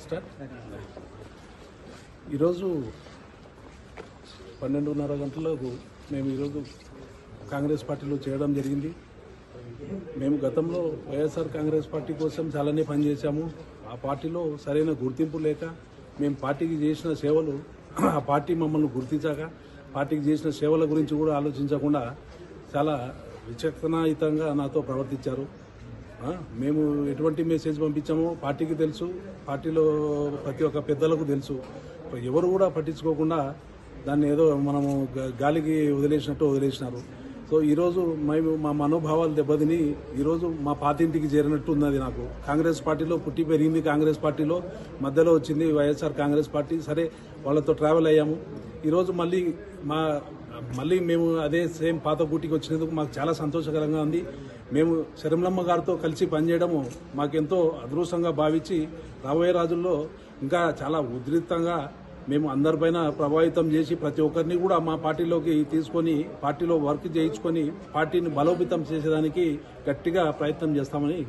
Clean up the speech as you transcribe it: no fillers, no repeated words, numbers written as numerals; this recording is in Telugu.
స్టార్ట్. ఈరోజు 12:30 గంటలకు మేము ఈరోజు కాంగ్రెస్ పార్టీలో చేయడం జరిగింది. మేము గతంలో వైఎస్ఆర్ కాంగ్రెస్ పార్టీ కోసం చాలానే పనిచేశాము. ఆ పార్టీలో సరైన గుర్తింపు లేక మేము పార్టీకి చేసిన సేవలు ఆ పార్టీ మమ్మల్ని గుర్తించాక పార్టీకి చేసిన సేవల గురించి కూడా ఆలోచించకుండా చాలా విచక్షణాయుతంగా నాతో ప్రవర్తించారు. మేము ఎటువంటి మెసేజ్ పంపించామో పార్టీకి తెలుసు, పార్టీలో ప్రతి ఒక్క పెద్దలకు తెలుసు. ఎవరు కూడా పట్టించుకోకుండా దాన్ని ఏదో మనము గాలికి వదిలేసినారు. సో ఈరోజు మేము మా మనోభావాలు దెబ్బతిని ఈరోజు మా పాతింటికి చేరినట్టు ఉన్నది. నాకు కాంగ్రెస్ పార్టీలో పుట్టి పెరిగింది, కాంగ్రెస్ పార్టీలో మధ్యలో వచ్చింది వైఎస్ఆర్ కాంగ్రెస్ పార్టీ. సరే, వాళ్ళతో ట్రావెల్ అయ్యాము. ఈరోజు మళ్ళీ మేము అదే సేమ్ పాత గూటికి వచ్చినందుకు మాకు చాలా సంతోషకరంగా ఉంది. మేము శర్మలమ్మ గారితో కలిసి పనిచేయడము మాకెంతో అదృష్టంగా భావించి రాబోయే రోజుల్లో ఇంకా చాలా ఉధృతంగా మేము అందరిపైన ప్రభావితం చేసి ప్రతి ఒక్కరిని కూడా మా పార్టీలోకి తీసుకొని పార్టీలో వర్క్ చేయించుకొని పార్టీని బలోపేతం చేసేదానికి గట్టిగా ప్రయత్నం చేస్తామని